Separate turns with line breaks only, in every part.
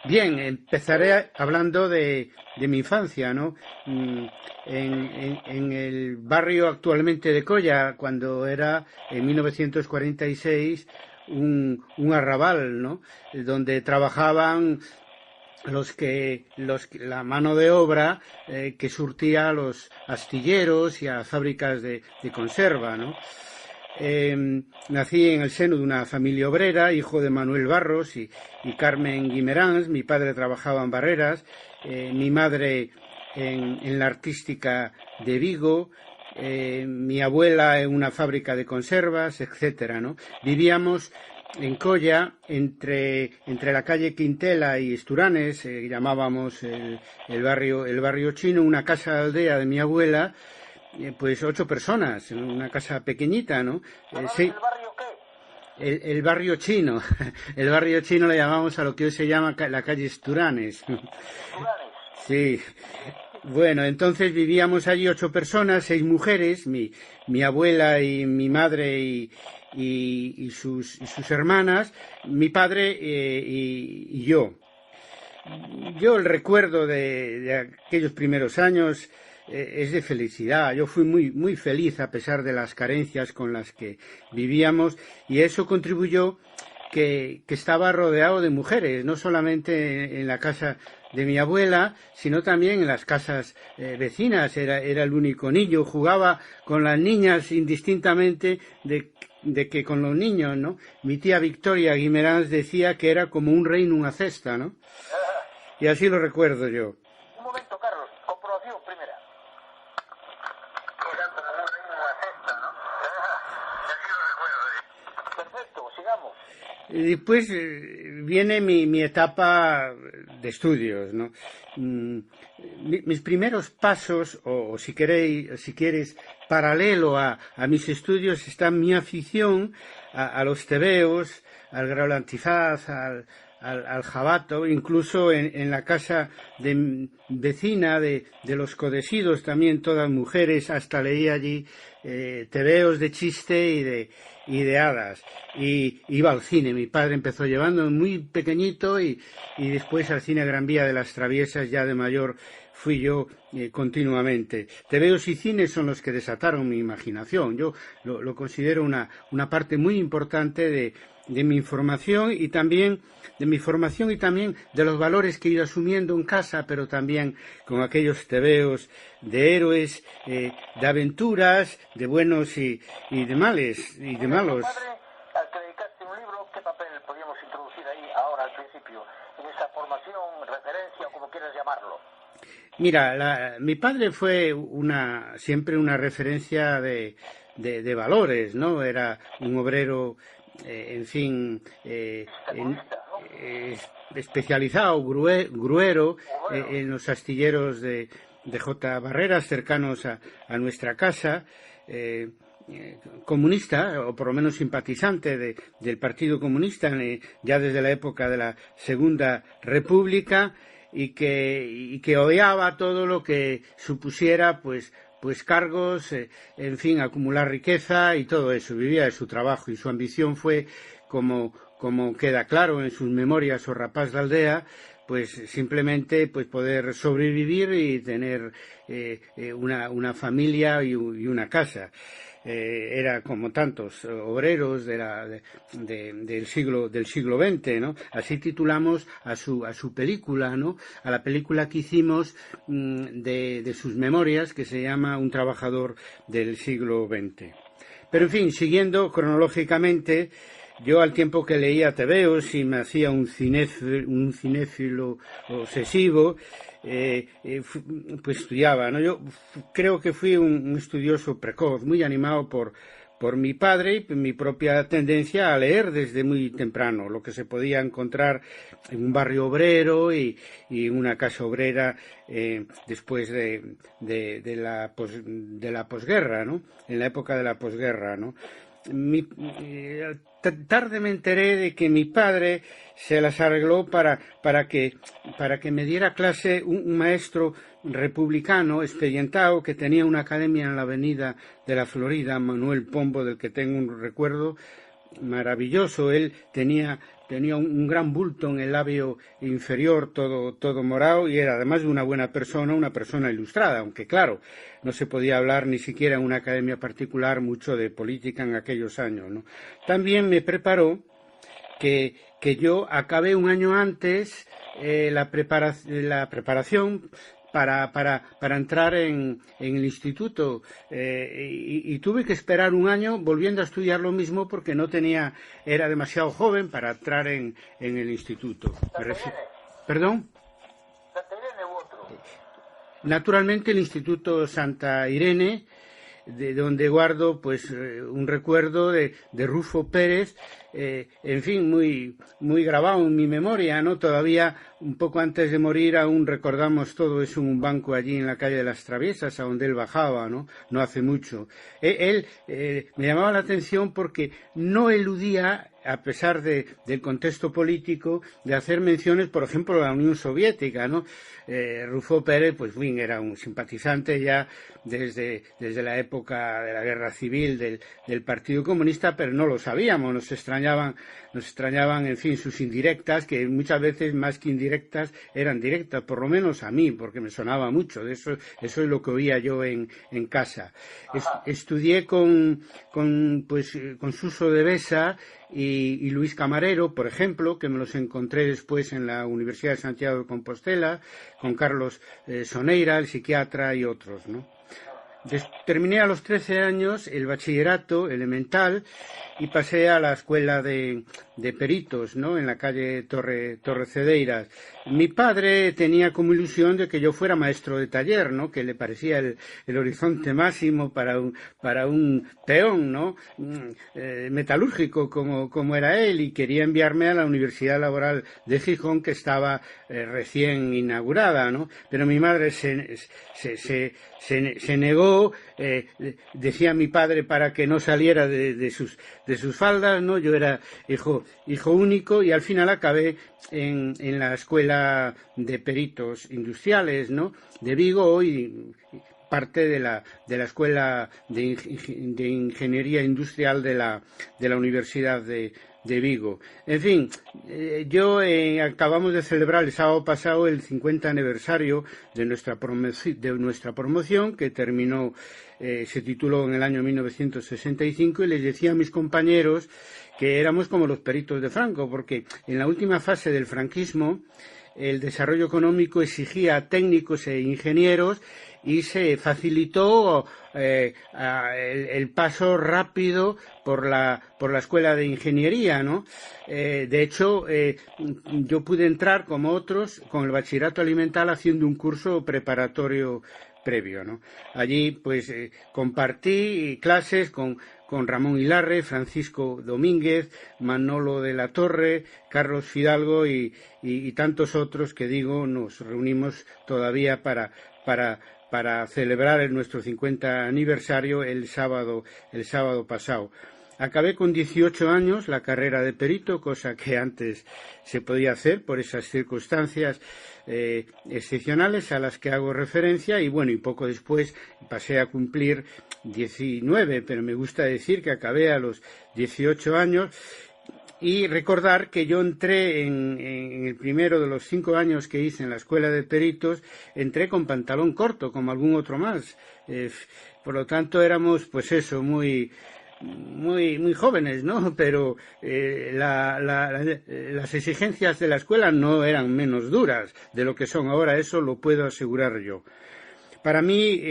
Bien, empezaré hablando de mi infancia, ¿no? En el barrio actualmente de Colla, cuando era en 1946 un arrabal, ¿no? Donde trabajaban la mano de obra que surtía a los astilleros y a fábricas de conserva, ¿no? Nací en el seno de una familia obrera, hijo de Manuel Barros y Carmen Guimerans. Mi padre trabajaba en barreras, mi madre en la artística de Vigo, mi abuela en una fábrica de conservas, etcétera, ¿no? Vivíamos en Colla, entre la calle Quintela y Esturanes, llamábamos el barrio chino, una casa aldea de mi abuela, pues 8 personas, en una casa pequeñita, ¿no?
Sí. ¿El barrio qué?
El barrio chino. El barrio chino le llamamos a lo que hoy se llama la calle Esturanes.
¿Esturanes?
Sí. Bueno, entonces vivíamos allí 8 personas, 6 mujeres, mi abuela y mi madre y sus hermanas, mi padre y yo. Yo el recuerdo de aquellos primeros años es de felicidad. Yo fui muy feliz a pesar de las carencias con las que vivíamos, y eso contribuyó que estaba rodeado de mujeres, no solamente en la casa de mi abuela, sino también en las casas vecinas. Era el único niño, jugaba con las niñas indistintamente de que con los niños, ¿no? Mi tía Victoria Guimerans decía que era como un rey en una cesta, ¿no? Y así lo recuerdo yo.
Un momento, Carlos, comprobación primera. Era como un rey en una cesta, ¿no? Y así lo recuerdo. Perfecto, sigamos.
Y después viene mi etapa de estudios, ¿no? Mis primeros pasos, o si quieres, paralelo a mis estudios, está mi afición a los tebeos, al grau antifaz, al jabato, incluso en la casa vecina de los Codesidos, también todas mujeres, hasta leí allí tebeos de chiste y de hadas. Y iba al cine. Mi padre empezó llevándome muy pequeñito y después al cine Gran Vía de las Traviesas, ya de mayor fui yo continuamente. Tebeos y cines son los que desataron mi imaginación. Yo lo considero una parte muy importante de mi información y también de mi formación y también de los valores que he ido asumiendo en casa, pero también con aquellos tebeos de héroes, de aventuras, de buenos y de males y de malos.
Padre, al que dedicaste un libro, ¿qué papel podríamos introducir ahí ahora al principio? En esa formación, referencia o como quieras llamarlo.
Mira, mi padre fue siempre una referencia de valores, ¿no? Era un obrero, en fin, especializado, gruero, en los astilleros de J. Barreras, cercanos a nuestra casa, comunista, o por lo menos simpatizante del Partido Comunista, ya desde la época de la Segunda República, y que odiaba todo lo que supusiera pues cargos, en fin, acumular riqueza y todo eso. Vivía de su trabajo y su ambición fue, como queda claro en sus memorias O rapaz de aldea, pues simplemente pues poder sobrevivir y tener una familia y una casa. Era como tantos obreros del siglo XX, ¿no? Así titulamos a su película, ¿no? A la película que hicimos de sus memorias, que se llama Un trabajador del siglo XX. Pero en fin, siguiendo cronológicamente, yo al tiempo que leía tebeos y me hacía un cinéfilo obsesivo, pues estudiaba, ¿no? Yo creo que fui un estudioso precoz, muy animado por mi padre y mi propia tendencia a leer desde muy temprano, lo que se podía encontrar en un barrio obrero y una casa obrera después de la posguerra, ¿no? En la época de la posguerra, ¿no? Tarde me enteré de que mi padre se las arregló para que me diera clase un maestro republicano expedientado que tenía una academia en la avenida de la Florida, Manuel Pombo, del que tengo un recuerdo maravilloso. Él tenía un gran bulto en el labio inferior, todo morado, y era además de una buena persona, una persona ilustrada, aunque claro, no se podía hablar ni siquiera en una academia particular mucho de política en aquellos años, ¿no? También me preparó que yo acabé un año antes la preparación para entrar en el instituto, y tuve que esperar un año volviendo a estudiar lo mismo porque era demasiado joven para entrar en el instituto. ¿Perdón?
¿Santa Irene u otro?
Naturalmente el Instituto Santa Irene, de donde guardo pues un recuerdo de Rufo Pérez, en fin, muy grabado en mi memoria, ¿no? Todavía un poco antes de morir aún recordamos todo eso en un banco allí en la calle de las Traviesas, a donde él bajaba, ¿no? No hace mucho. Él me llamaba la atención porque no eludía, a pesar del contexto político, de hacer menciones, por ejemplo, a la Unión Soviética, ¿no? Rufo Pérez, pues bien, era un simpatizante ya desde la época de la Guerra Civil del Partido Comunista, pero no lo sabíamos, nos extrañaban, en fin, sus indirectas, que muchas veces más que indirectas eran directas, por lo menos a mí, porque me sonaba mucho, eso es lo que oía yo en casa. Estudié con Suso de Besa y Luis Camarero, por ejemplo, que me los encontré después en la Universidad de Santiago de Compostela, con Carlos Soneira, el psiquiatra, y otros, ¿no? Terminé a los 13 años el bachillerato elemental y pasé a la escuela de peritos, ¿no? En la calle Torre Cedeiras. Mi padre tenía como ilusión de que yo fuera maestro de taller, ¿no? Que le parecía el horizonte máximo para un peón, ¿no? Metalúrgico como era él, y quería enviarme a la Universidad Laboral de Gijón, que estaba recién inaugurada, ¿no? Pero mi madre se negó, decía mi padre, para que no saliera de sus faldas, ¿no? Yo era hijo único, y al final acabé en la escuela de peritos industriales, ¿no? De Vigo, y parte de la escuela de ingeniería industrial de la Universidad de Vigo. En fin, acabamos de celebrar el sábado pasado el 50 aniversario de nuestra promoción, que terminó, se tituló en el año 1965, y les decía a mis compañeros que éramos como los peritos de Franco, porque en la última fase del franquismo el desarrollo económico exigía técnicos e ingenieros, y se facilitó el paso rápido por la escuela de ingeniería, ¿no? De hecho, yo pude entrar, como otros, con el bachillerato alimentar, haciendo un curso preparatorio previo, ¿no? Allí pues compartí clases con Ramón Hilarre, Francisco Domínguez, Manolo de la Torre, Carlos Fidalgo y tantos otros que nos reunimos todavía para celebrar nuestro 50 aniversario el sábado pasado. Acabé con 18 años la carrera de perito, cosa que antes se podía hacer por esas circunstancias excepcionales a las que hago referencia, y poco después pasé a cumplir 19, pero me gusta decir que acabé a los 18 años. Y recordar que yo entré en el primero de los 5 años que hice en la escuela de peritos, entré con pantalón corto, como algún otro más. Por lo tanto, éramos, pues eso, muy jóvenes, ¿no? Pero las exigencias de la escuela no eran menos duras de lo que son ahora, eso lo puedo asegurar yo. Para mí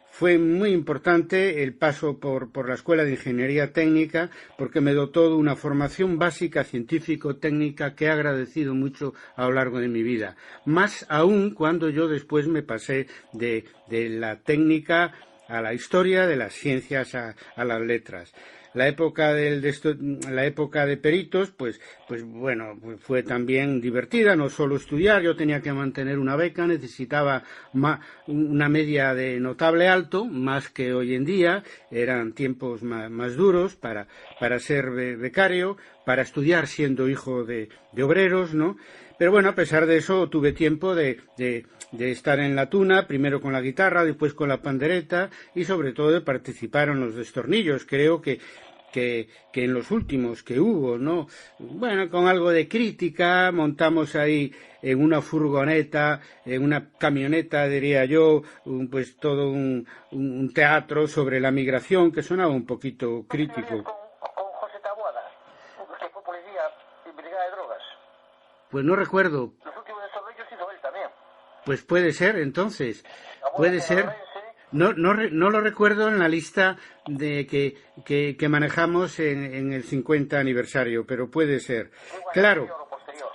fue muy importante el paso por la Escuela de Ingeniería Técnica, porque me dotó de una formación básica científico-técnica que he agradecido mucho a lo largo de mi vida. Más aún cuando yo después me pasé de la técnica a la historia, de las ciencias a las letras. La época de peritos, pues fue también divertida, no solo estudiar, yo tenía que mantener una beca, necesitaba una media de notable alto, más que hoy en día, eran tiempos más duros para ser becario, para estudiar siendo hijo de obreros, ¿no? Pero a pesar de eso tuve tiempo de estar en la tuna, primero con la guitarra, después con la pandereta, y sobre todo de participar en los destornillos. Creo que que en los últimos que hubo, ¿no? Bueno, con algo de crítica, montamos ahí en una furgoneta, en una camioneta, diría yo, pues todo un teatro sobre la migración que sonaba un poquito crítico.
Con José Taboada, que fue policía y brigada de drogas.
Pues no recuerdo.
Los últimos desarrollos hizo él también.
Pues puede ser, entonces. Puede ser. No lo recuerdo en la lista de que manejamos en el 50 aniversario, pero puede ser. Claro,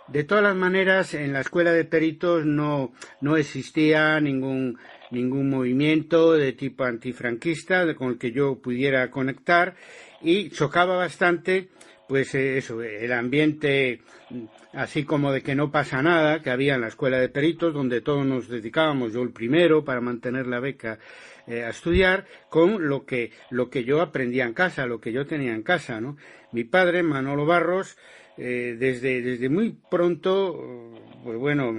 de todas las maneras, en la escuela de peritos no existía ningún movimiento de tipo antifranquista con el que yo pudiera conectar, y chocaba bastante pues eso, el ambiente así como de que no pasa nada que había en la escuela de peritos, donde todos nos dedicábamos, yo el primero, para mantener la beca, a estudiar, con lo que yo aprendía en casa, lo que yo tenía en casa, ¿no? Mi padre, Manolo Barros, desde muy pronto, pues bueno,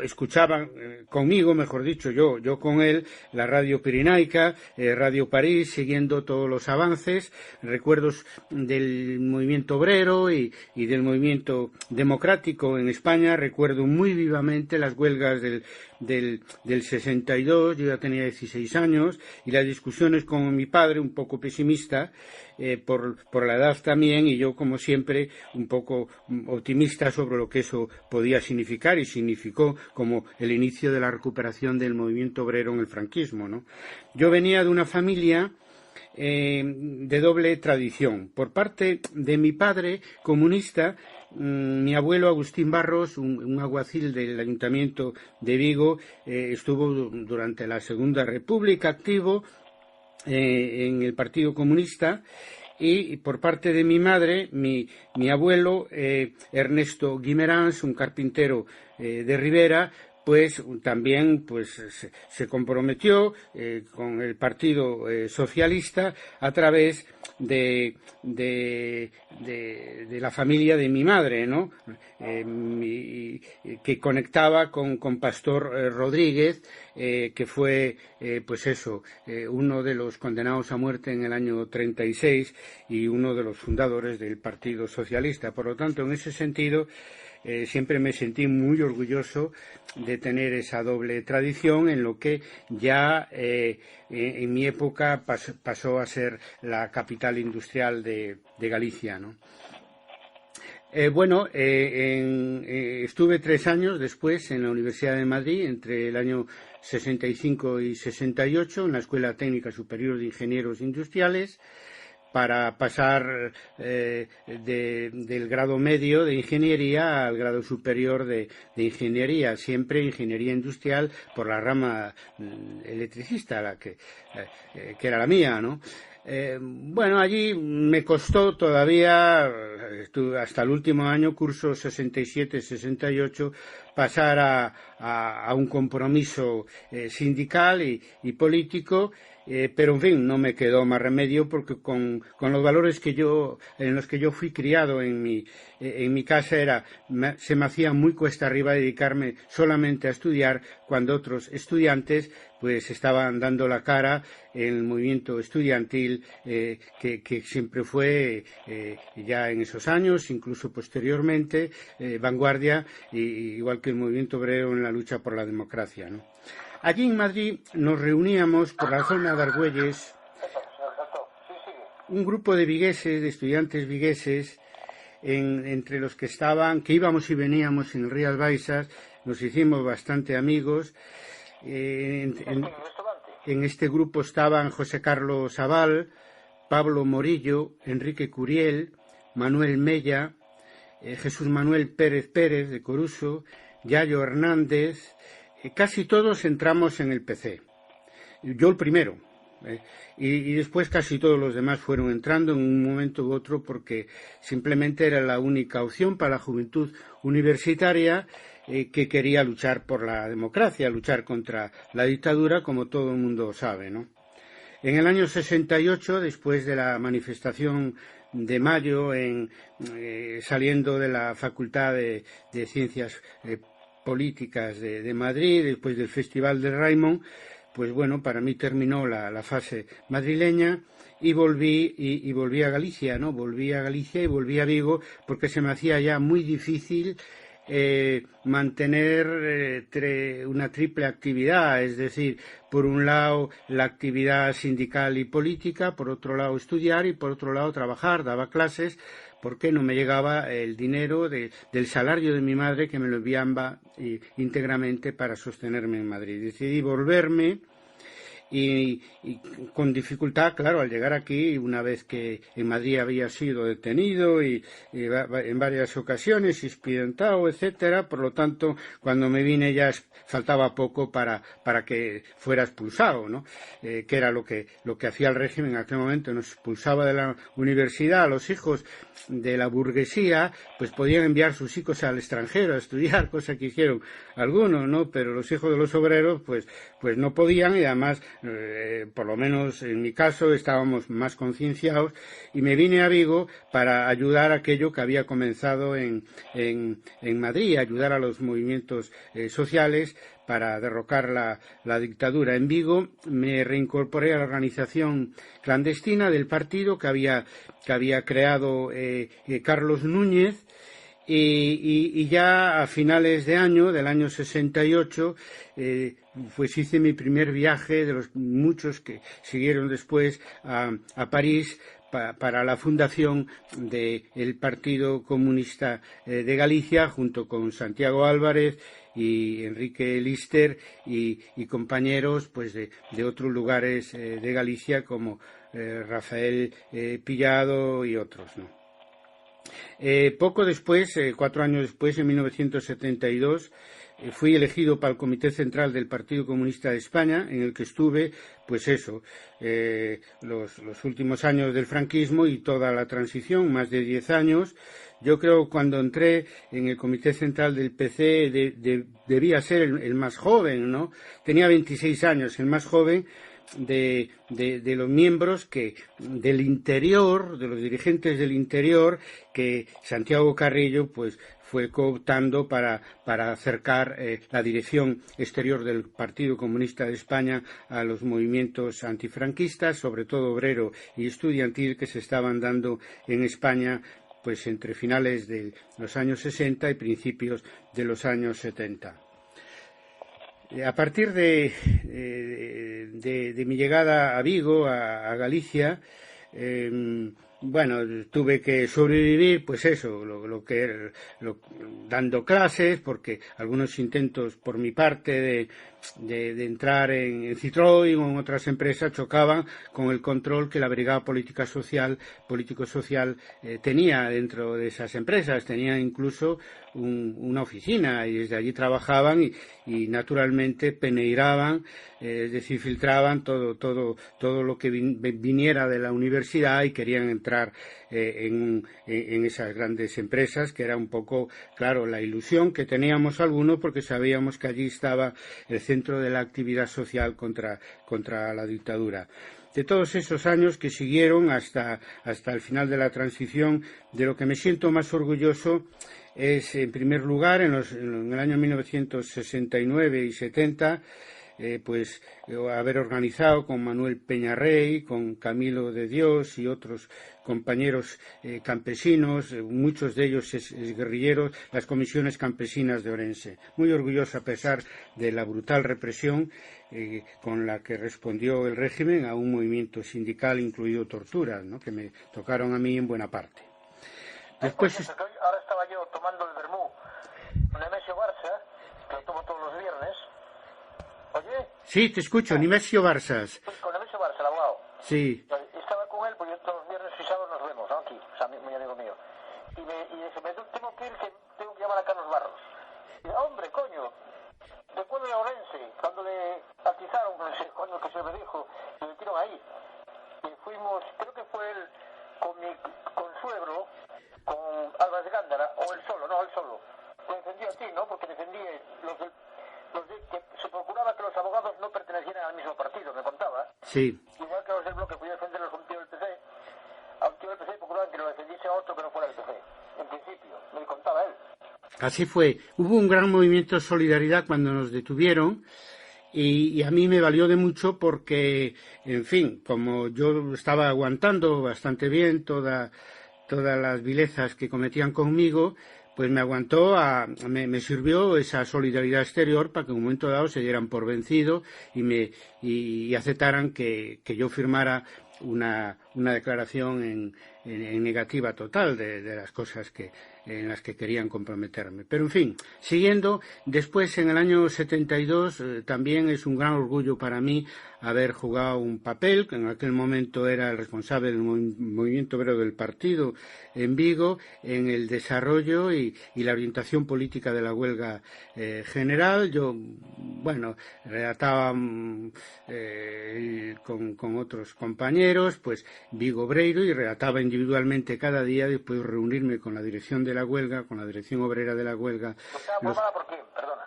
escuchaba conmigo, mejor dicho, yo con él, la Radio Pirenaica, Radio París, siguiendo todos los avances, recuerdos del movimiento obrero y del movimiento democrático en España. Recuerdo muy vivamente las huelgas del 62, yo ya tenía 16 años, y las discusiones con mi padre, un poco pesimista, por la edad también, y yo, como siempre, un poco optimista sobre lo que eso podía significar, y significó como el inicio de la recuperación del movimiento obrero en el franquismo, ¿no? Yo venía de una familia de doble tradición. Por parte de mi padre, comunista, mi abuelo Agustín Barros, un alguacil del Ayuntamiento de Vigo, estuvo durante la Segunda República activo en el Partido Comunista, y por parte de mi madre, mi abuelo Ernesto Guimerans, un carpintero de Ribera, pues también pues se comprometió con el Partido Socialista a través de la familia de mi madre, ¿no? Que conectaba con Pastor Rodríguez, que fue pues eso, uno de los condenados a muerte en el año 36 y uno de los fundadores del Partido Socialista. Por lo tanto, en ese sentido, siempre me sentí muy orgulloso de tener esa doble tradición, en lo que ya en mi época pasó a ser la capital industrial de Galicia, ¿no? Estuve 3 años después en la Universidad de Madrid, entre el año 65 y 68, en la Escuela Técnica Superior de Ingenieros Industriales, para pasar del grado medio de ingeniería al grado superior de ingeniería, siempre ingeniería industrial por la rama electricista, que era la mía, ¿no? Allí me costó todavía, hasta el último año, curso 67-68, pasar a un compromiso sindical y político. Pero en fin, no me quedó más remedio, porque con los valores en los que yo fui criado en mi casa, se me hacía muy cuesta arriba dedicarme solamente a estudiar, cuando otros estudiantes pues estaban dando la cara en el movimiento estudiantil, que siempre fue, ya en esos años, incluso posteriormente, vanguardia, igual que el movimiento obrero en la lucha por la democracia, ¿no? Allí en Madrid nos reuníamos por la zona de Argüelles un grupo de vigueses, de estudiantes vigueses, entre los que íbamos y veníamos en Rías Baixas. Nos hicimos bastante amigos. En este grupo estaban José Carlos Abal, Pablo Morillo, Enrique Curiel, Manuel Mella, Jesús Manuel Pérez Pérez de Coruso, Yayo Hernández. Casi todos entramos en el PC, yo el primero, y después casi todos los demás fueron entrando en un momento u otro, porque simplemente era la única opción para la juventud universitaria que quería luchar por la democracia, luchar contra la dictadura, como todo el mundo sabe, ¿no? En el año 68, después de la manifestación de mayo, saliendo de la Facultad de Ciencias Políticas de Madrid, después del Festival de Raimon, pues bueno, para mí terminó la fase madrileña y volví a Galicia, ¿no? Volví a Galicia y volví a Vigo porque se me hacía ya muy difícil mantener una triple actividad, es decir, por un lado la actividad sindical y política, por otro lado estudiar y por otro lado trabajar, daba clases, porque no me llegaba el dinero del salario de mi madre que me lo enviaba íntegramente para sostenerme en Madrid. Decidí volverme. Y con dificultad, claro, al llegar aquí, una vez que en Madrid había sido detenido y en varias ocasiones, expedientado, etcétera, por lo tanto, cuando me vine ya faltaba poco para que fuera expulsado, ¿no? Que era lo que hacía el régimen en aquel momento, nos expulsaba de la universidad a los hijos de la burguesía, pues podían enviar sus hijos al extranjero a estudiar, cosa que hicieron algunos, ¿no? Pero los hijos de los obreros, pues no podían y además por lo menos en mi caso estábamos más concienciados y me vine a Vigo para ayudar a aquello que había comenzado en Madrid, ayudar a los movimientos sociales para derrocar la dictadura. En Vigo me reincorporé a la organización clandestina del partido que había creado Carlos Núñez. Y ya a finales de año, del año 68, pues hice mi primer viaje de los muchos que siguieron después a París para la fundación del Partido Comunista de Galicia, junto con Santiago Álvarez y Enrique Lister y compañeros pues de otros lugares de Galicia como Rafael Pillado y otros, ¿no? Poco después, 4 años después, en 1972, fui elegido para el Comité Central del Partido Comunista de España, en el que estuve, pues eso, los últimos años del franquismo y toda la transición, más de 10 años. Yo creo que cuando entré en el Comité Central del PC debía ser el más joven, ¿no? Tenía 26 años, el más joven de los miembros del interior, de los dirigentes del interior, que Santiago Carrillo pues fue cooptando para acercar la dirección exterior del Partido Comunista de España a los movimientos antifranquistas, sobre todo obrero y estudiantil, que se estaban dando en España pues entre finales de los años 60 y principios de los años 70. A partir de mi llegada a Vigo, a Galicia, bueno, tuve que sobrevivir, pues eso, dando clases, porque algunos intentos por mi parte de entrar en Citroën o en otras empresas chocaban con el control que la Brigada Político-Social tenía dentro de esas empresas. Tenían incluso una oficina y desde allí trabajaban y naturalmente peneiraban, es decir, filtraban todo lo que viniera de la universidad y querían entrar en esas grandes empresas, que era un poco, claro, la ilusión que teníamos algunos, porque sabíamos que allí estaba el centro de la actividad social contra la dictadura. De todos esos años que siguieron hasta el final de la transición, de lo que me siento más orgulloso es, en primer lugar, en el año 1969 y 70, pues haber organizado con Manuel Peñarrey, con Camilo de Dios y otros compañeros campesinos, muchos de ellos guerrilleros, las comisiones campesinas de Orense. Muy orgulloso a pesar de la brutal represión con la que respondió el régimen a un movimiento sindical, incluido torturas, ¿no?, que me tocaron a mí en buena parte. Después...
Ahora estaba yo tomando el vermú, Nemesio Barça, que lo tomo todos los viernes. ¿Oye?
Sí, te escucho, Nemesio Barsas.
Con Nemesio Barça, el abogado.
Sí.
Estaba con él, porque yo todos los viernes y sábados nos vemos, ¿no? Aquí, o sea, muy amigo mío. Y dice, tengo que ir, que tengo que llamar a Carlos Barros. Y dice, hombre, coño, recuerdo de Orense, cuando le atizaron, no sé cuándo que se me dijo, y le metieron ahí. Y fuimos, creo que fue él con mi consuegro, con Álvarez de Gándara, o él solo, te defendió a ti, ¿no? Porque defendí que se procuraba que los abogados no pertenecieran al mismo partido, me contaba.
Sí.
Igual que los del bloque podían defenderlos a un tío del PC, a un tío del PC procuraban que lo defendiese a otro que no fuera del PC, en principio, me contaba él.
Así fue. Hubo un gran movimiento de solidaridad cuando nos detuvieron Y a mí me valió de mucho porque, en fin, como yo estaba aguantando bastante bien todas las vilezas que cometían conmigo, pues me aguantó, me sirvió esa solidaridad exterior para que en un momento dado se dieran por vencido y aceptaran que yo firmara una declaración en negativa total de las cosas en las que querían comprometerme. Pero, en fin, siguiendo, después en el año 72 también es un gran orgullo para mí haber jugado un papel, que en aquel momento era el responsable del movimiento obrero del partido en Vigo, en el desarrollo y la orientación política de la huelga general. Yo, bueno, relataba con otros compañeros, pues Vigo Obreiro, y relataba individualmente cada día, después de reunirme con la dirección de la huelga, con la dirección obrera de la huelga.
¿Estaba formada por quién? Perdona.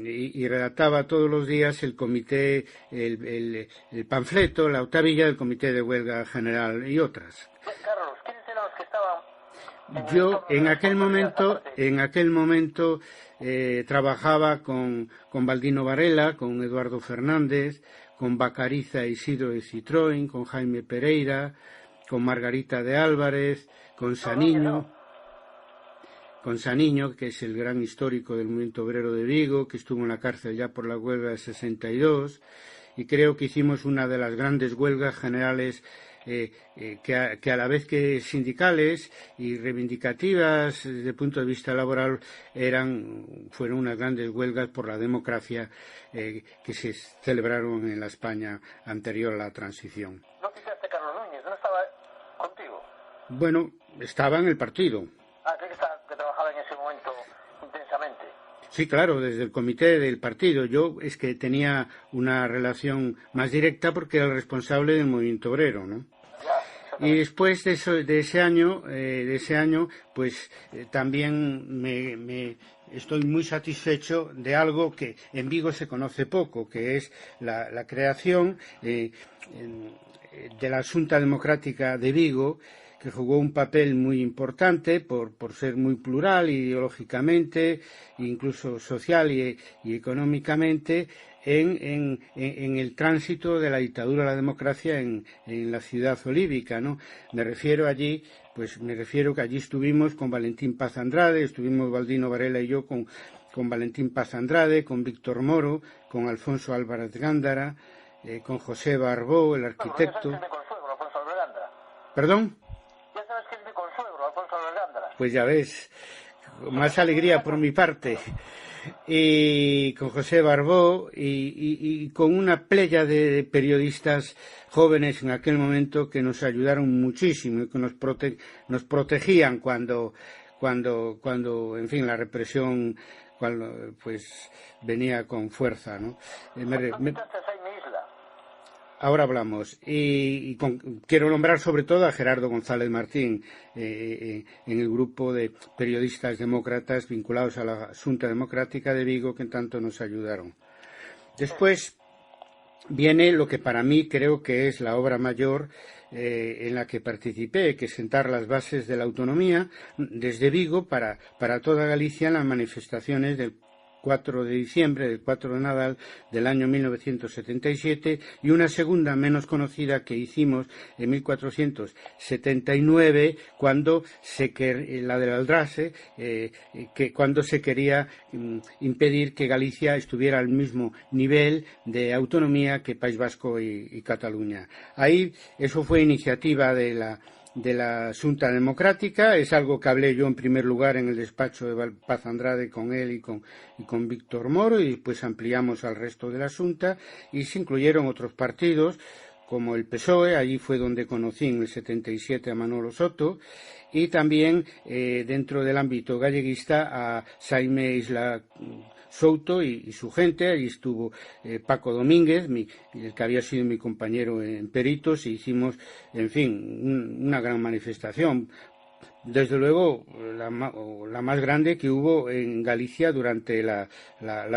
Y redactaba todos los días el comité, el panfleto, la octavilla del comité de huelga general y otras.
Carlos, ¿quiénes eran los que estaban?
Yo en aquel momento trabajaba con Baldino Varela, con Eduardo Fernández, con Bacariza Isidro de Citroën, con Jaime Pereira, con Margarita de Álvarez, con Saniño. Con Saniño, que es el gran histórico del movimiento obrero de Vigo, que estuvo en la cárcel ya por la huelga de 62, y creo que hicimos una de las grandes huelgas generales que a la vez que sindicales y reivindicativas desde el punto de vista laboral fueron unas grandes huelgas por la democracia que se celebraron en la España anterior a la transición.
¿No citaste a Carlos Núñez? ¿No estaba contigo?
Bueno, estaba en el partido.
Que trabajaba en ese momento intensamente.
Sí, claro, desde el comité del partido. Yo es que tenía una relación más directa porque era el responsable del movimiento obrero, ¿no? Y después de ese año, pues también me estoy muy satisfecho de algo que en Vigo se conoce poco, que es la creación de la Xunta Democrática de Vigo, que jugó un papel muy importante por ser muy plural ideológicamente, incluso social y económicamente, en el tránsito de la dictadura a la democracia en la ciudad olívica, ¿no? Me refiero que allí estuvimos con Valentín Paz Andrade, estuvimos Baldino Varela y yo con Valentín Paz Andrade, con Víctor Moro, con Alfonso Álvarez Gándara, con José Barbó, el arquitecto. ¿Perdón? Pues ya ves, más alegría por mi parte. Y con José Barbó y con una playa de periodistas jóvenes en aquel momento que nos ayudaron muchísimo y que nos protegían cuando en fin, la represión pues venía con fuerza, ¿no? Ahora hablamos. Quiero nombrar sobre todo a Gerardo González Martín en el grupo de periodistas demócratas vinculados a la Xunta Democrática de Vigo que tanto nos ayudaron. Después viene lo que para mí creo que es la obra mayor en la que participé, que es sentar las bases de la autonomía desde Vigo para toda Galicia en las manifestaciones del 4 de diciembre, del 4 de Nadal del año 1977, y una segunda menos conocida que hicimos en 1479, cuando la del Aldrase, que cuando se quería impedir que Galicia estuviera al mismo nivel de autonomía que País Vasco y Cataluña. Ahí eso fue iniciativa de la Xunta Democrática, es algo que hablé yo en primer lugar en el despacho de Paz Andrade con él y con Víctor Moro, y después ampliamos al resto de la Xunta y se incluyeron otros partidos como el PSOE, allí fue donde conocí en el 77 a Manolo Soto, y también dentro del ámbito galleguista a Xaime Isla Souto y su gente. Allí estuvo Paco Domínguez, el que había sido mi compañero en Peritos, y hicimos, en fin, una gran manifestación. Desde luego, la más grande que hubo en Galicia durante la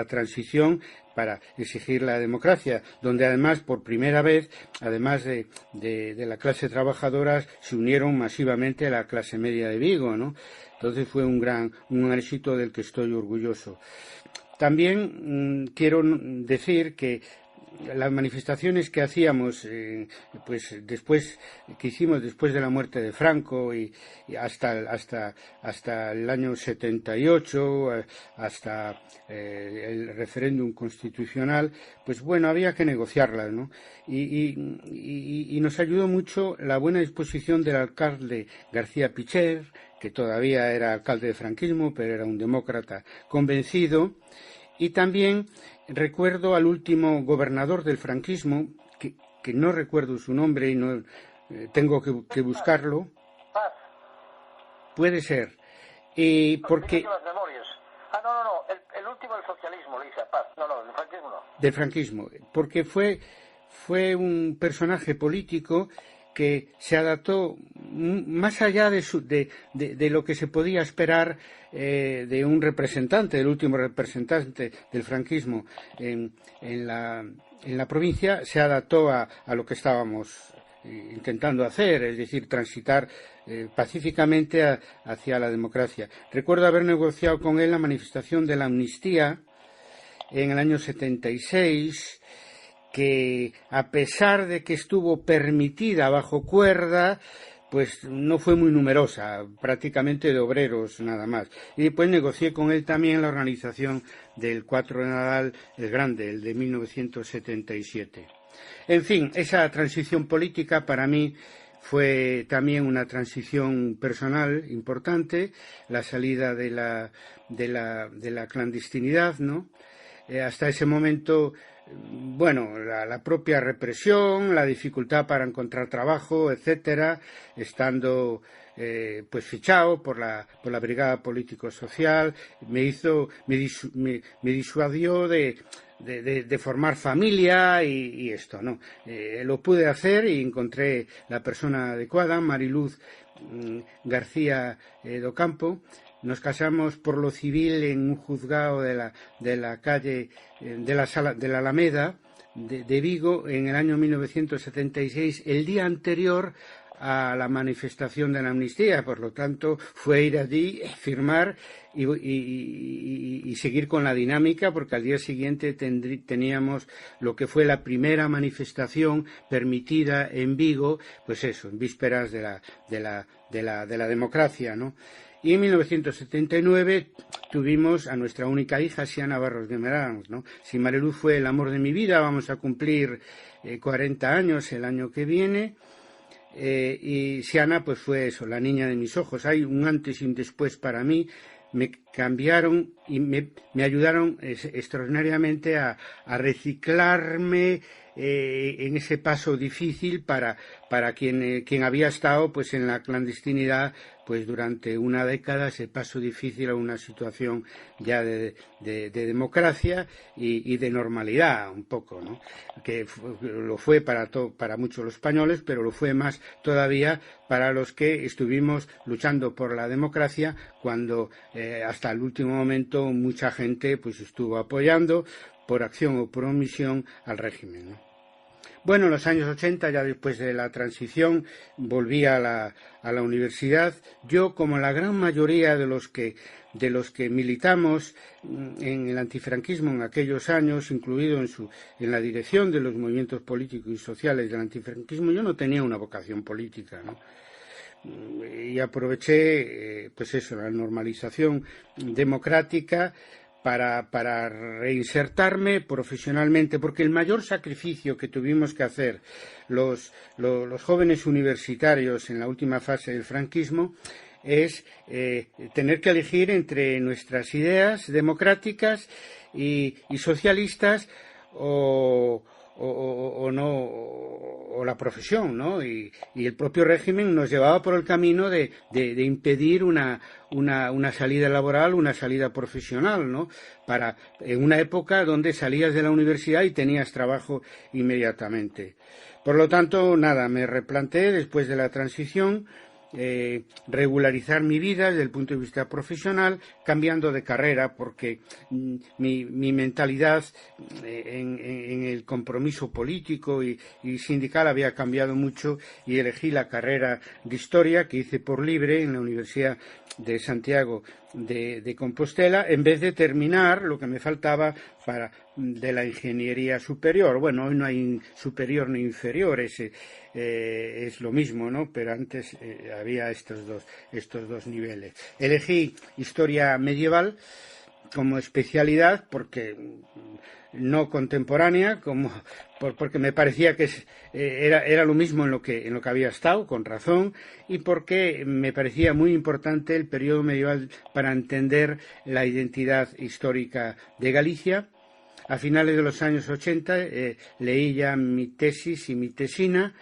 transición para exigir la democracia, donde además, por primera vez, además de la clase trabajadora, se unieron masivamente a la clase media de Vigo, ¿no? Entonces fue un éxito del que estoy orgulloso. También quiero decir que las manifestaciones que hacíamos, pues después que hicimos después de la muerte de Franco y hasta el año 78, hasta el referéndum constitucional, pues bueno, había que negociarlas, ¿no? Y nos ayudó mucho la buena disposición del alcalde García Picher, que todavía era alcalde de franquismo, pero era un demócrata convencido. Y también recuerdo al último gobernador del franquismo, que no recuerdo su nombre y no tengo que buscarlo.
Paz.
Puede ser. Porque...
No. El último del socialismo, le dice Paz. No, del franquismo no.
Del franquismo. Porque fue un personaje político que se adaptó más allá de lo que se podía esperar de un representante, del último representante del franquismo en la provincia, se adaptó a lo que estábamos intentando hacer, es decir, transitar pacíficamente hacia la democracia. Recuerdo haber negociado con él la manifestación de la amnistía en el año 76, que a pesar de que estuvo permitida bajo cuerda, pues no fue muy numerosa, prácticamente de obreros nada más. Y después negocié con él también la organización del 4 de Nadal, el Grande, el de 1977. En fin, esa transición política para mí fue también una transición personal importante, la salida de la clandestinidad, ¿no? Hasta ese momento, bueno, la propia represión, la dificultad para encontrar trabajo, etcétera, estando pues fichado por la brigada político-social, me disuadió de formar familia y esto, ¿no? Lo pude hacer y encontré la persona adecuada, Mariluz García Docampo. Nos casamos por lo civil en un juzgado de la calle de la Alameda de Vigo en el año 1976, el día anterior a la manifestación de la amnistía. Por lo tanto, fue ir allí, firmar y seguir con la dinámica, porque al día siguiente teníamos lo que fue la primera manifestación permitida en Vigo, pues eso, en vísperas de la democracia, ¿no? Y en 1979 tuvimos a nuestra única hija, Siana Barros de Merans, ¿no? Si Mariluz fue el amor de mi vida, vamos a cumplir 40 años el año que viene. Y Siana pues fue eso, la niña de mis ojos. Hay un antes y un después para mí. Me cambiaron y me ayudaron extraordinariamente a reciclarme en ese paso difícil para quien había estado pues en la clandestinidad pues durante una década, ese paso difícil a una situación ya de democracia y de normalidad un poco, ¿no? Que lo fue para muchos los españoles, pero lo fue más todavía para los que estuvimos luchando por la democracia cuando hasta el último momento mucha gente pues estuvo apoyando por acción o por omisión al régimen, ¿no? Bueno, en los años 80, ya después de la transición, volví a la universidad. Yo, como la gran mayoría de los que militamos en el antifranquismo en aquellos años, incluido en la dirección de los movimientos políticos y sociales del antifranquismo, yo no tenía una vocación política, ¿no? Y aproveché, pues eso, la normalización democrática para reinsertarme profesionalmente, porque el mayor sacrificio que tuvimos que hacer los jóvenes universitarios en la última fase del franquismo es tener que elegir entre nuestras ideas democráticas y socialistas o la profesión, ¿no? Y el propio régimen nos llevaba por el camino de impedir una salida laboral, una salida profesional, ¿no? En una época donde salías de la universidad y tenías trabajo inmediatamente. Por lo tanto, nada, me replanteé después de la transición regularizar mi vida desde el punto de vista profesional, cambiando de carrera, porque mi mentalidad en el compromiso político y sindical había cambiado mucho y elegí la carrera de Historia que hice por libre en la Universidad de Santiago de Compostela, en vez de terminar lo que me faltaba de la ingeniería superior. Bueno, hoy no hay superior ni inferior, es lo mismo, ¿no? Pero antes había estos dos niveles. Elegí historia medieval como especialidad porque no contemporánea, porque me parecía que era lo mismo en lo que había estado, con razón, y porque me parecía muy importante el periodo medieval para entender la identidad histórica de Galicia. A finales de los años 80 leí ya mi tesis y mi tesina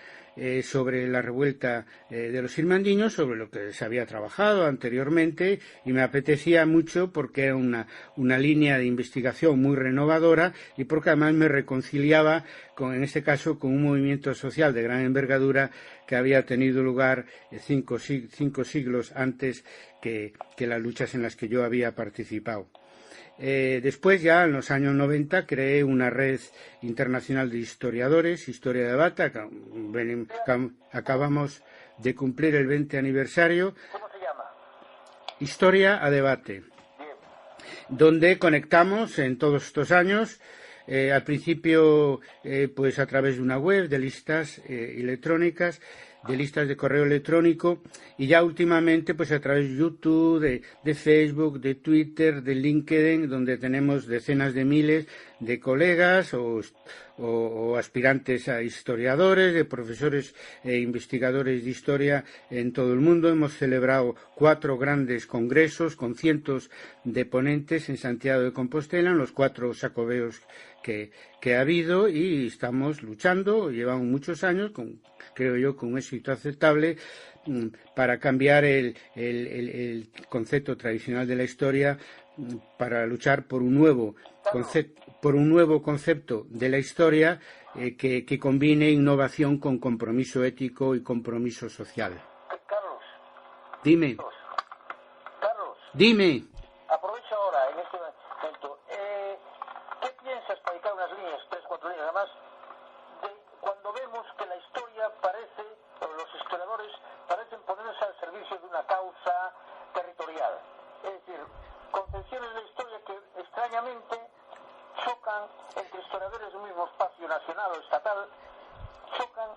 sobre la revuelta de los irmandiños, sobre lo que se había trabajado anteriormente, y me apetecía mucho porque era una línea de investigación muy renovadora y porque además me reconciliaba en este caso con un movimiento social de gran envergadura que había tenido lugar 5 siglos antes que las luchas en las que yo había participado. Después, ya en los años 90, creé una red internacional de historiadores, Historia de Debate. Acabamos de cumplir el 20 aniversario.
¿Cómo se llama?
Historia a Debate,
Bien.
donde conectamos en todos estos años, al principio pues a través de una web de listas electrónicas, de listas de correo electrónico, y ya últimamente pues a través de YouTube, de Facebook, de Twitter, de LinkedIn, donde tenemos decenas de miles de colegas o aspirantes a historiadores, de profesores e investigadores de historia en todo el mundo. Hemos celebrado 4 grandes congresos con cientos de ponentes en Santiago de Compostela, en los 4 sacobeos que ha habido, y estamos luchando, llevamos muchos años, creo yo, con un éxito aceptable, para cambiar el concepto tradicional de la historia, para luchar por un nuevo concepto de la historia que combine innovación con compromiso ético y compromiso social.
Carlos.
Dime.
Carlos.
Dime.
Aprovecho ahora, en este momento. ¿Qué piensas, para dedicar unas líneas, 3, 4 líneas además, de cuando vemos que la historia parece, o los historiadores parecen ponerse al servicio de una causa territorial? Es decir, concepciones de la historia que extrañamente chocan entre historiadores de un mismo espacio nacional o estatal, chocan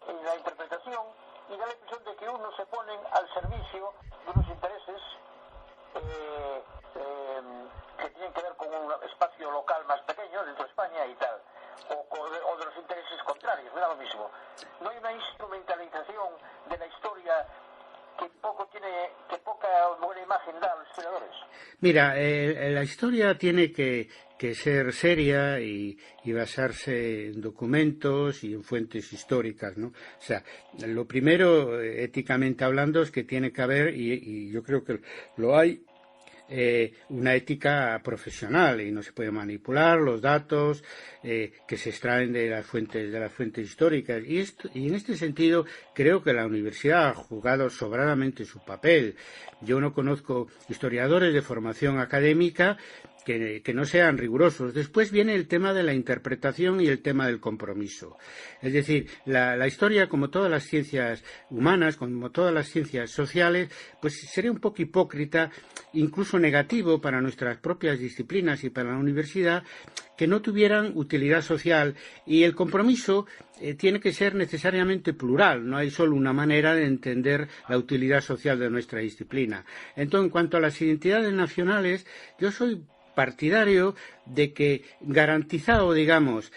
en la interpretación y da la impresión de que unos se ponen al servicio de unos intereses que tienen que ver con un espacio local más pequeño dentro de España y tal, o de los intereses contrarios, me da lo mismo. No hay una instrumentalización de la historia que poca buena imagen da a los historiadores.
Mira, la historia tiene que ser seria y basarse en documentos y en fuentes históricas, ¿no? O sea, lo primero, éticamente hablando, es que tiene que haber, y yo creo que lo hay, una ética profesional, y no se puede manipular los datos que se extraen de las fuentes históricas, y en este sentido creo que la universidad ha jugado sobradamente su papel. Yo no conozco historiadores de formación académica que no sean rigurosos. Después viene el tema de la interpretación y el tema del compromiso. Es decir, la historia, como todas las ciencias humanas, como todas las ciencias sociales, pues sería un poco hipócrita, incluso negativo para nuestras propias disciplinas y para la universidad, que no tuvieran utilidad social, y el compromiso tiene que ser necesariamente plural. No hay solo una manera de entender la utilidad social de nuestra disciplina. Entonces, en cuanto a las identidades nacionales, yo soy partidario de que, garantizado, digamos,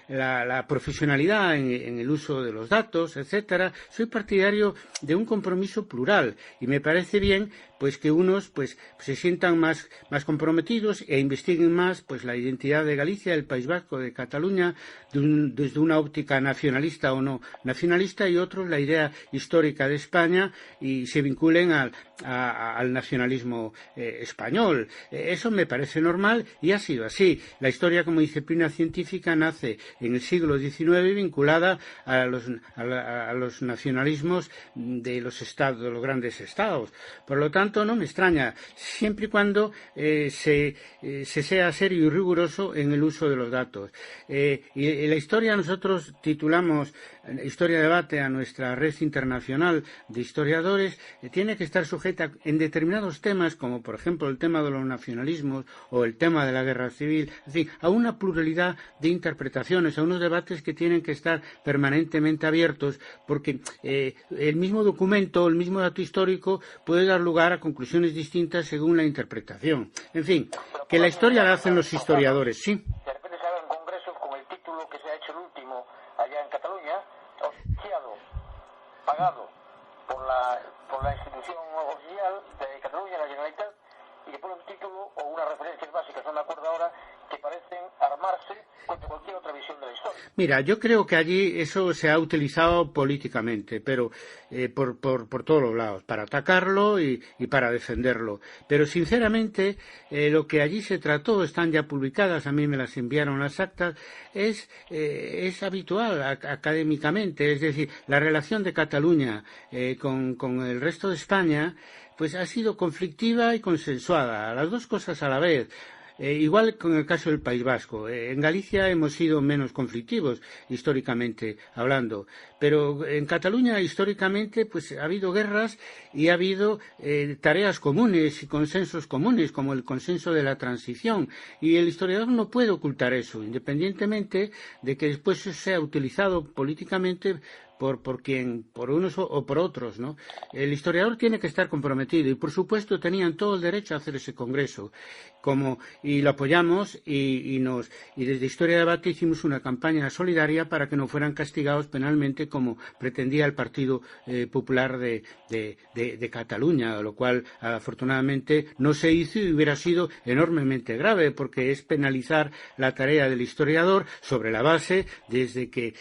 la profesionalidad en el uso de los datos, etcétera, soy partidario de un compromiso plural, y me parece bien pues que unos pues se sientan más comprometidos e investiguen más pues la identidad de Galicia, del País Vasco, de Cataluña, desde una óptica nacionalista o no nacionalista, y otros la idea histórica de España, y se vinculen al nacionalismo español. Eso me parece normal y ha sido así. La historia como disciplina científica nace en el siglo XIX vinculada a los nacionalismos de los estados, de los grandes estados. Por lo tanto, tanto no me extraña, siempre y cuando se sea serio y riguroso en el uso de los datos. Y en la historia nosotros titulamos Historia de Debate a nuestra red internacional de historiadores, tiene que estar sujeta en determinados temas, como por ejemplo el tema de los nacionalismos o el tema de la guerra civil, en fin, a una pluralidad de interpretaciones, a unos debates que tienen que estar permanentemente abiertos, porque el mismo documento, el mismo dato histórico puede dar lugar a conclusiones distintas según la interpretación. En fin, que la historia la hacen los historiadores, sí.
De repente se hagan congresos con el título que se ha hecho el último allá en Cataluña, auspiciado, pagado por la institución oficial de Cataluña, la Generalitat, y que pone un título o unas referencias básicas, no me acuerdo ahora, que parecen armarse contra cualquier otra visión de la historia.
Mira, yo creo que allí eso se ha utilizado políticamente, pero por todos los lados, para atacarlo y para defenderlo. Pero sinceramente, lo que allí se trató, están ya publicadas, a mí me las enviaron las actas, es habitual académicamente, es decir, la relación de Cataluña con el resto de España, pues ha sido conflictiva y consensuada, las dos cosas a la vez. Igual con el caso del País Vasco. En Galicia hemos sido menos conflictivos, históricamente hablando. Pero en Cataluña, históricamente, pues ha habido guerras y ha habido tareas comunes y consensos comunes, como el consenso de la transición. Y el historiador no puede ocultar eso, independientemente de que después sea utilizado políticamente por unos o por otros, ¿no? El historiador tiene que estar comprometido y, por supuesto, tenían todo el derecho a hacer ese congreso, y lo apoyamos y desde Historia de Debate hicimos una campaña solidaria para que no fueran castigados penalmente como pretendía el Partido Popular de Cataluña, lo cual afortunadamente no se hizo y hubiera sido enormemente grave porque es penalizar la tarea del historiador sobre la base de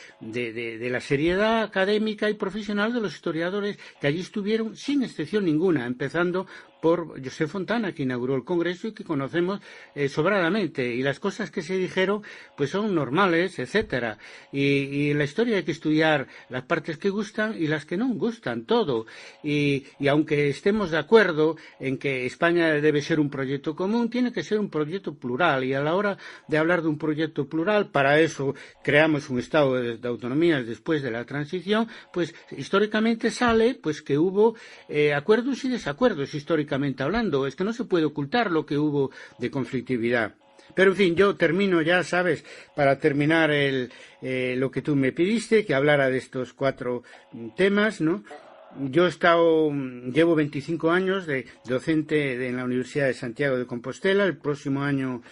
la seriedad académica y profesional de los historiadores que allí estuvieron sin excepción ninguna, empezando por José Fontana, que inauguró el Congreso y que conocemos sobradamente. Y las cosas que se dijeron pues son normales, etcétera. Y en la historia hay que estudiar las partes que gustan y las que no gustan, todo. Y aunque estemos de acuerdo en que España debe ser un proyecto común, tiene que ser un proyecto plural. Y a la hora de hablar de un proyecto plural, para eso creamos un Estado de autonomías después de la transición, pues históricamente sale pues que hubo acuerdos y desacuerdos históricamente hablando, es que no se puede ocultar lo que hubo de conflictividad. Pero en fin, yo termino ya, sabes, para terminar lo que tú me pidiste, que hablara de estos 4 temas, ¿no? Yo llevo 25 años de docente en la Universidad de Santiago de Compostela. El próximo año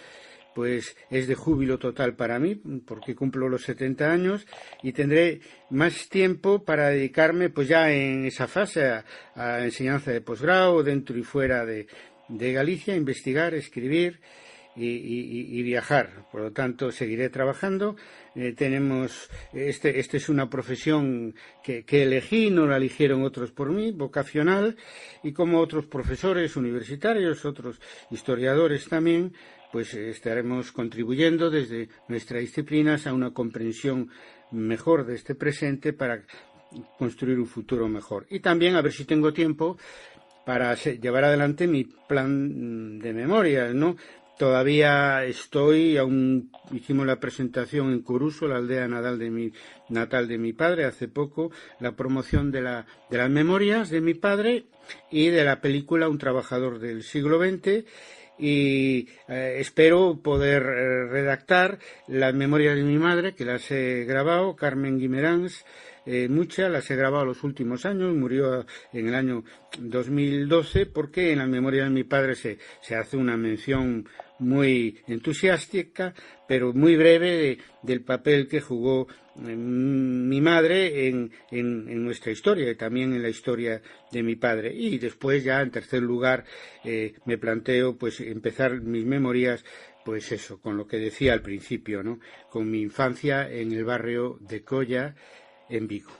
pues es de júbilo total para mí, porque cumplo los 70 años y tendré más tiempo para dedicarme, pues ya en esa fase, a enseñanza de posgrado, dentro y fuera de Galicia, investigar, escribir y viajar. Por lo tanto, seguiré trabajando. Tenemos, este es una profesión que elegí, no la eligieron otros por mí, vocacional, y como otros profesores universitarios, otros historiadores también, pues estaremos contribuyendo desde nuestras disciplinas a una comprensión mejor de este presente para construir un futuro mejor. Y también a ver si tengo tiempo para llevar adelante mi plan de memorias, ¿no? Todavía aún hicimos la presentación en Coruso, la aldea natal de mi padre, hace poco, la promoción de las memorias de mi padre y de la película Un trabajador del siglo XX, y espero poder redactar las memorias de mi madre, que las he grabado, Carmen Guimeráns. Muchas las he grabado los últimos años, murió en el año 2012, porque en las memorias de mi padre se hace una mención muy entusiástica, pero muy breve del papel que jugó mi madre en nuestra historia y también en la historia de mi padre. Y después ya en tercer lugar me planteo pues empezar mis memorias, pues eso, con lo que decía al principio, ¿no? Con mi infancia en el barrio de Colla, en Vigo.